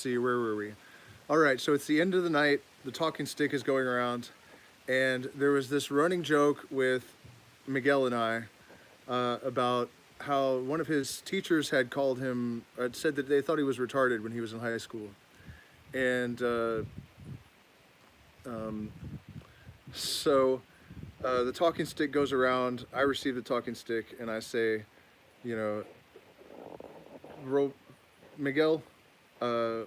see, where were we? All right, so it's the end of the night. The talking stick is going around, and there was this running joke with Miguel and I about how one of his teachers had called him, had said that they thought he was retarded when he was in high school, and um, so the talking stick goes around. I receive the talking stick, and I say, you know, Miguel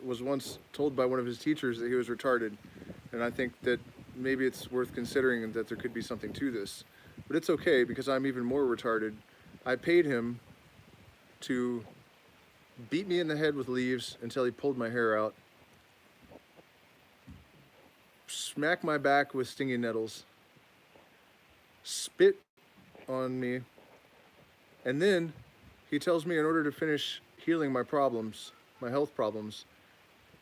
was once told by one of his teachers that he was retarded, and I think that maybe it's worth considering that there could be something to this. But it's okay because I'm even more retarded. I paid him to beat me in the head with leaves until he pulled my hair out, smack my back with stinging nettles, spit on me, and then he tells me in order to finish healing my problems, my health problems,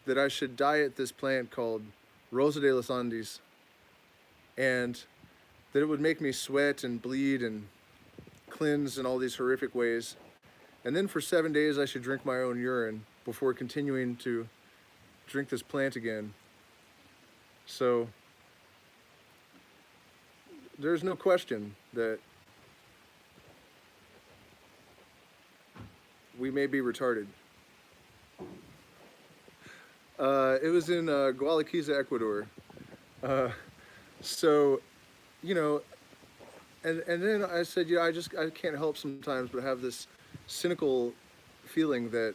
that I should diet this plant called Rosa de los Andes, and that it would make me sweat and bleed and cleanse in all these horrific ways. And then for 7 days, I should drink my own urine before continuing to drink this plant again. So there's no question that we may be retarded. It was in Gualaquiza, Ecuador. Uh, so, you know, and then I said, I can't help sometimes but have this cynical feeling that,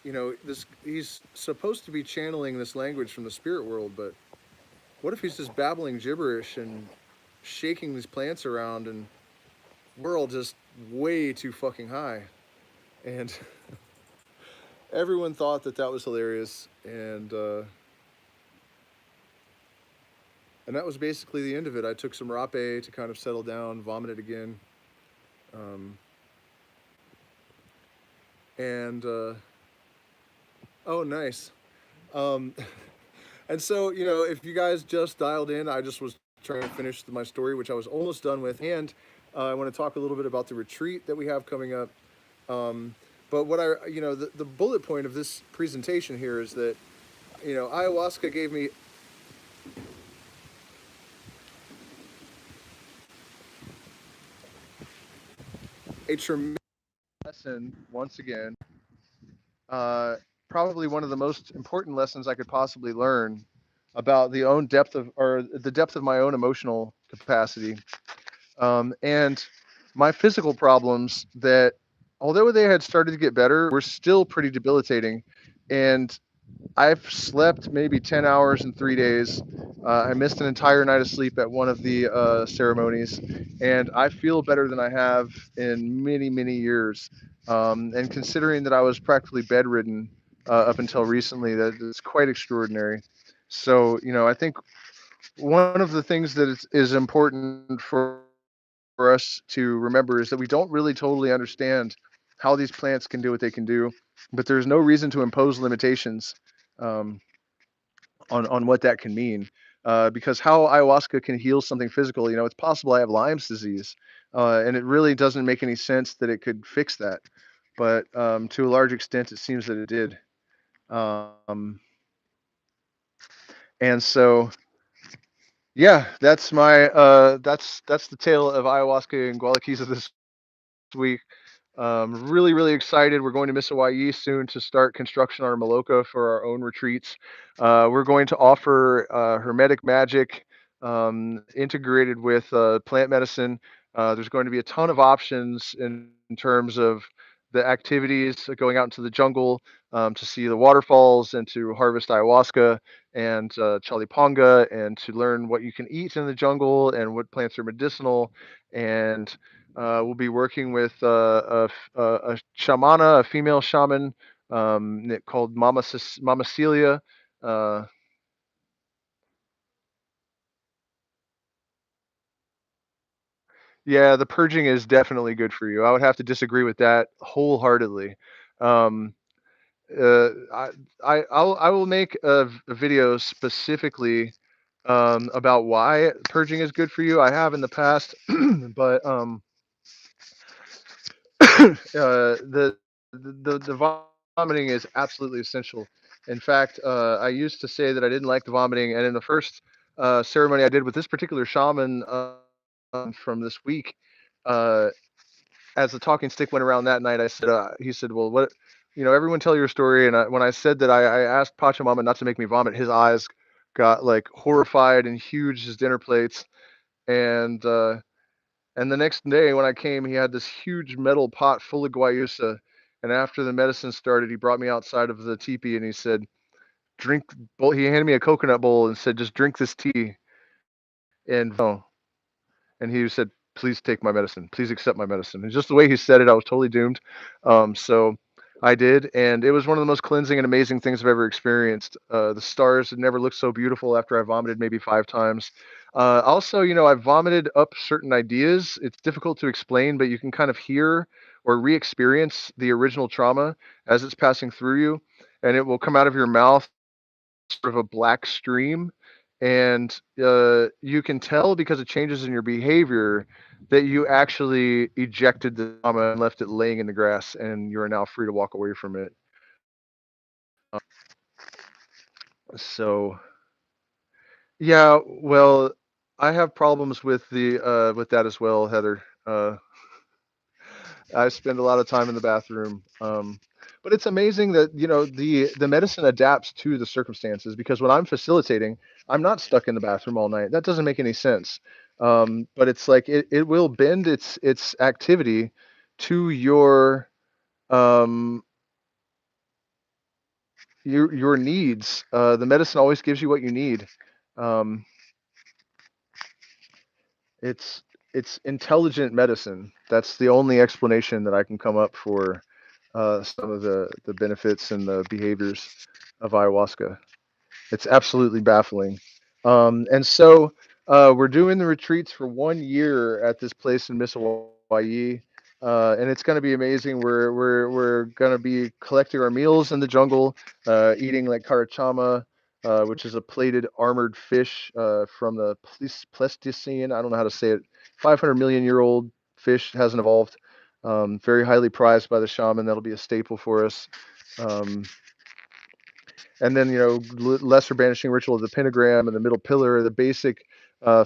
this he's supposed to be channeling this language from the spirit world, but what if he's just babbling gibberish and shaking these plants around, and we're all just way too fucking high, and everyone thought that was hilarious, and that was basically the end of it. I took some rape to kind of settle down, vomited again, um, and oh, nice. Um, and so, if you guys just dialed in, I just was trying to finish my story, which I was almost done with, and I want to talk a little bit about the retreat that we have coming up. Um, but what the bullet point of this presentation here is that, ayahuasca gave me a tremendous lesson once again. Probably one of the most important lessons I could possibly learn about the depth of my own emotional capacity, and my physical problems that, although they had started to get better, were still pretty debilitating. And I've slept maybe 10 hours in 3 days. I missed an entire night of sleep at one of the ceremonies, and I feel better than I have in many, many years. And considering that I was practically bedridden up until recently, that is quite extraordinary. So, I think one of the things that is important for us to remember is that we don't really totally understand how these plants can do what they can do, but there's no reason to impose limitations um, on what that can mean. Because how ayahuasca can heal something physical, it's possible I have Lyme's disease, and it really doesn't make any sense that it could fix that. But to a large extent, it seems that it did. Um, and so, yeah, that's the tale of ayahuasca and Gualaquiza this week. Really, really excited. We're going to Miss Hawaii soon to start construction on our Maloka for our own retreats. We're going to offer hermetic magic integrated with plant medicine. There's going to be a ton of options in terms of the activities going out into the jungle to see the waterfalls and to harvest ayahuasca and chaliponga and to learn what you can eat in the jungle and what plants are medicinal. And we'll be working with a shamana, a female shaman called Mama Celia. Uh, yeah, the purging is definitely good for you. I would have to disagree with that wholeheartedly. Um, I, I will make a video specifically about why purging is good for you. I have in the past, but the vomiting is absolutely essential. In fact, I used to say that I didn't like the vomiting, and in the first ceremony I did with this particular shaman from this week, uh, as the talking stick went around that night, I said, he said, well, what, everyone tell your story. And when I said that I asked Pachamama not to make me vomit, his eyes got like horrified and huge as dinner plates. And, uh, and the next day when I came, he had this huge metal pot full of guayusa. And after the medicine started, he brought me outside of the teepee and he said, drink, he handed me a coconut bowl and said, just drink this tea. And and he said, "Please take my medicine. Please accept my medicine." And just the way he said it, I was totally doomed. So I did, and it was one of the most cleansing and amazing things I've ever experienced. The stars had never looked so beautiful after I vomited maybe 5 times. Also, I vomited up certain ideas. It's difficult to explain, but you can kind of hear or re-experience the original trauma as it's passing through you, and it will come out of your mouth sort of a black stream, and you can tell because of changes in your behavior that you actually ejected the trauma and left it laying in the grass, and you are now free to walk away from it. So yeah, well, I have problems with the with that as well, Heather. I spend a lot of time in the bathroom. But it's amazing that the medicine adapts to the circumstances, because when I'm facilitating, I'm not stuck in the bathroom all night. That doesn't make any sense. But it's like it will bend its activity to um, your needs. The medicine always gives you what you need. Um, it's it's intelligent medicine. That's the only explanation that I can come up for some of the benefits and the behaviors of ayahuasca. It's absolutely baffling. And so we're doing the retreats for 1 year at this place in Miss Hawaii. And it's going to be amazing. We're going to be collecting our meals in the jungle, eating like karachama, which is a plated armored fish from the Pleistocene. I don't know how to say it. 500 million-year-old fish, hasn't evolved. Very highly prized by the shaman. That'll be a staple for us. Um, and then lesser banishing ritual of the pentagram and the middle pillar, the basic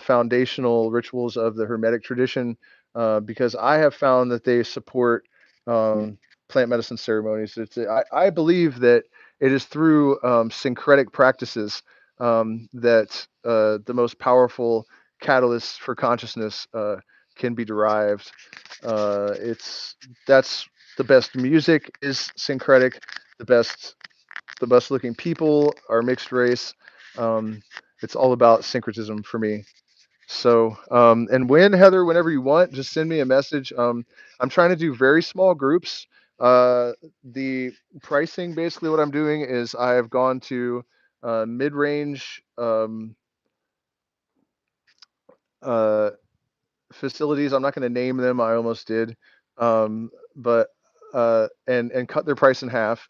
foundational rituals of the Hermetic tradition, because I have found that they support plant medicine ceremonies. I believe that it is through syncretic practices that the most powerful catalysts for consciousness can be derived. It's That's the best music is syncretic. The best looking people are mixed race. Um, it's all about syncretism for me. So, and Heather, whenever you want, just send me a message. I'm trying to do very small groups. The pricing, basically, what I'm doing is I have gone to mid-range uh, facilities. I'm not going to name them. I almost did, but and cut their price in half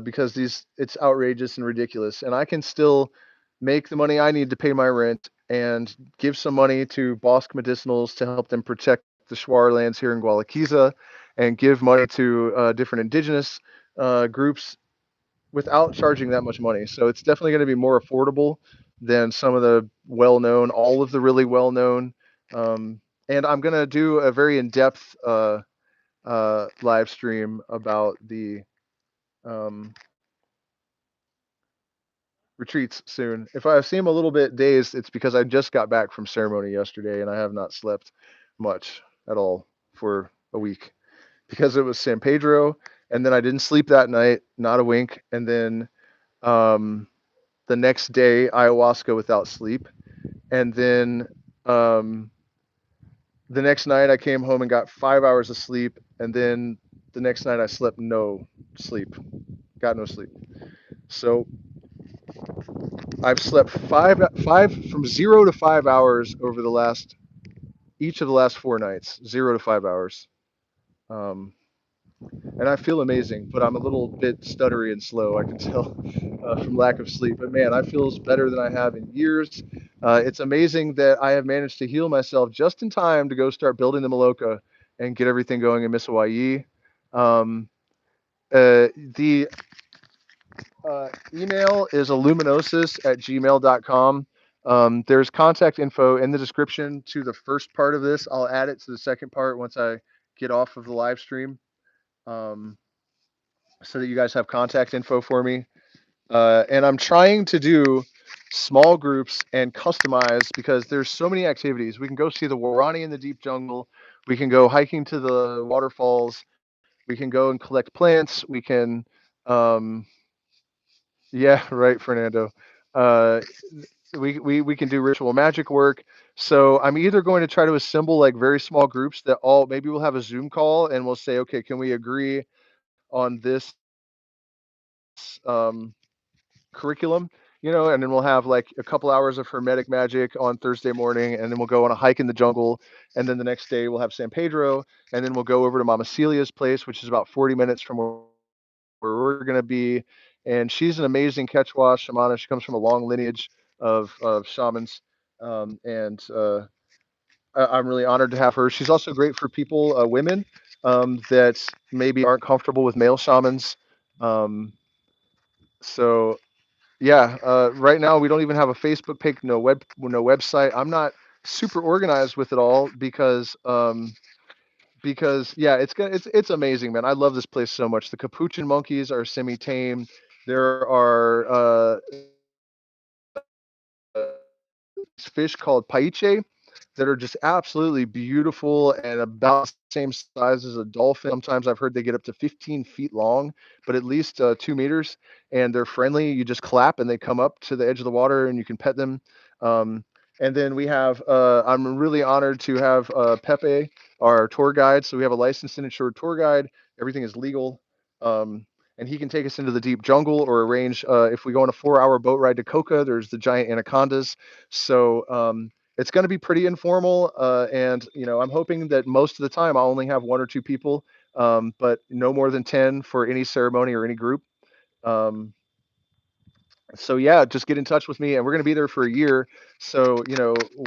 because it's outrageous and ridiculous. And I can still make the money I need to pay my rent and give some money to Bosque Medicinals to help them protect the Shuar lands here in Gualaquiza, and give money to different indigenous groups without charging that much money. So it's definitely going to be more affordable than some of the well-known, all of the really well-known. Um, and I'm going to do a very in-depth live stream about the um, retreats soon. If I seem a little bit dazed, it's because I just got back from ceremony yesterday and I have not slept much at all for a week, because it was San Pedro, and then I didn't sleep that night, not a wink, and then um, the next day ayahuasca without sleep, and then um, the next night I came home and got 5 hours of sleep, and then the next night I slept no sleep, got no sleep. So I've slept five from 0 to 5 hours over the last each of the last 4 nights, 0 to 5 hours. Um, and I feel amazing, but I'm a little bit stuttery and slow. I can tell from lack of sleep. But man, I feel better than I have in years. It's amazing that I have managed to heal myself just in time to go start building the Maloka and get everything going in Miss Hawaii. Um, the Email is illuminosis@gmail.com. There's contact info in the description to the first part of this. I'll add it to the second part once I get off of the live stream, um, so that you guys have contact info for me. And I'm trying to do small groups and customize because there's so many activities. We can go see the Warani in the deep jungle. We can go hiking to the waterfalls. We can go and collect plants. We can, um, yeah, right, Fernando. Uh, we can do ritual magic work. So I'm either going to try to assemble like very small groups that all maybe we'll have a Zoom call and we'll say, okay, can we agree on this curriculum, and then we'll have like a couple hours of hermetic magic on Thursday morning, and then we'll go on a hike in the jungle, and then the next day we'll have San Pedro, and then we'll go over to Mama Celia's place, which is about 40 minutes from where we're going to be. And she's an amazing Quechua shamana. She comes from a long lineage of shamans, and I'm really honored to have her. She's also great for people, women, that maybe aren't comfortable with male shamans. Um, so yeah, right now we don't even have a Facebook page, no website. I'm not super organized with it all because yeah, it's amazing, man. I love this place so much. The capuchin monkeys are semi-tame. There are these fish called paiche that are just absolutely beautiful and about the same size as a dolphin. Sometimes I've heard they get up to 15 feet long, but at least 2 meters. And they're friendly. You just clap and they come up to the edge of the water and you can pet them. Um, and then we have, I'm really honored to have Pepe, our tour guide. So we have a licensed and insured tour guide. Everything is legal. And he can take us into the deep jungle or arrange, if we go on a 4-hour boat ride to Coca, there's the giant anacondas. So it's going to be pretty informal, and I'm hoping that most of the time I'll only have one or two people, but no more than 10 for any ceremony or any group. Um, so yeah, just get in touch with me, and we're going to be there for a year. So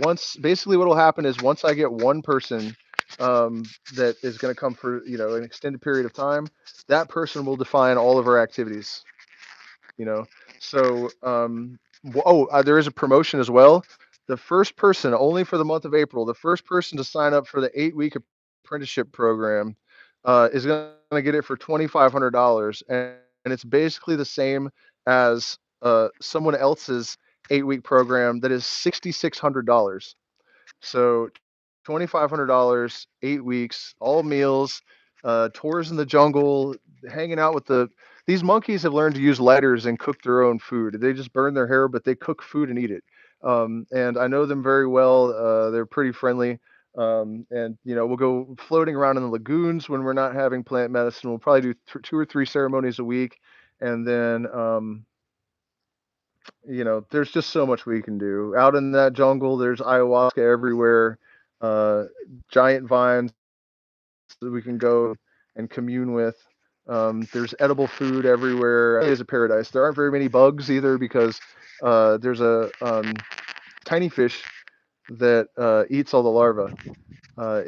once basically what will happen is once I get one person, um, that is going to come for an extended period of time, that person will define all of our activities. you know. So, there is a promotion as well. The first person, only for the month of April, the first person to sign up for the 8-week apprenticeship program, is going to get it for $2,500, and it's basically the same as someone else's 8-week program that is $6,600. So $2,500, 8 weeks, all meals, tours in the jungle, hanging out with the. These monkeys have learned to use lighters and cook their own food. They just burn their hair, but they cook food and eat it. And I know them very well. They're pretty friendly. And we'll go floating around in the lagoons when we're not having plant medicine. We'll probably do 2 or 3 ceremonies a week, and then there's just so much we can do out in that jungle. There's ayahuasca everywhere, uh, giant vines that we can go and commune with. There's edible food everywhere. It is a paradise. There aren't very many bugs either because there's a tiny fish that eats all the larvae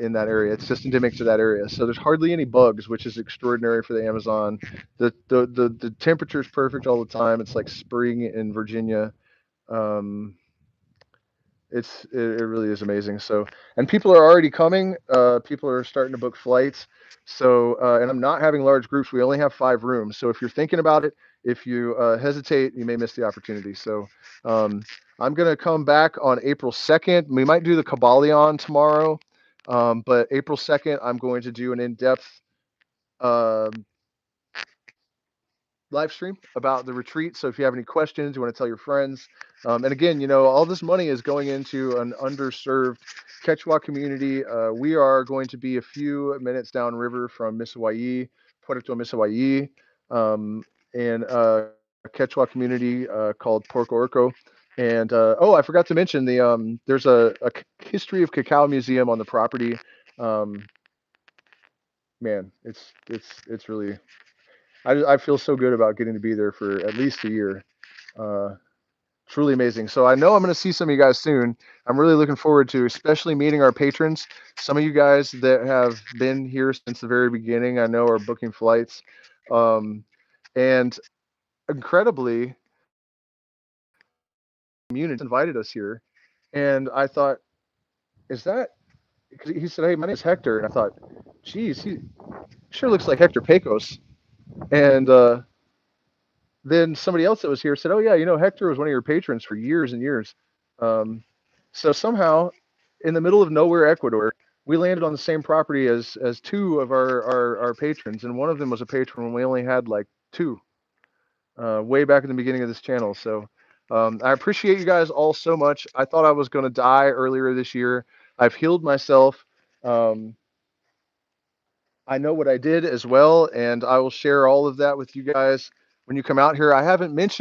in that area. It's just endemic to that area. So there's hardly any bugs, which is extraordinary for the Amazon. The temperature is perfect all the time. It's like spring in Virginia. Um, it really is amazing. So, and people are already coming. People are starting to book flights. So, and I'm not having large groups. We only have 5 rooms. So if you're thinking about it, if you hesitate, you may miss the opportunity. So, um, I'm gonna come back on April 2nd. We might do the Kabbalion tomorrow, but April 2nd, I'm going to do an in-depth uh, live stream about the retreat. So if you have any questions, you want to tell your friends. And again, all this money is going into an underserved Quechua community. We are going to be a few minutes downriver from Misawai, Puerto Misawai, in a Quechua community called Porco Orco. And I forgot to mention there's a history of cacao museum on the property. Um, Man, it's really I feel so good about getting to be there for at least a year. Uh, Truly amazing. So I know I'm going to see some of you guys soon. I'm really looking forward to, especially meeting our patrons. Some of you guys that have been here since the very beginning, I know are booking flights. Um, and incredibly, community invited us here, and I thought, is that? Because he said, "Hey, my name is Hector," and I thought, "Geez, he sure looks like Hector Pecos." And then somebody else that was here said, "Oh yeah, Hector was one of your patrons for years and years." Um, so somehow, in the middle of nowhere, Ecuador, we landed on the same property as two of our patrons, and one of them was a patron when we only had like two, way back in the beginning of this channel. So I appreciate you guys all so much. I thought I was going to die earlier this year. I've healed myself. Um, I know what I did as well, and I will share all of that with you guys when you come out here. I haven't mentioned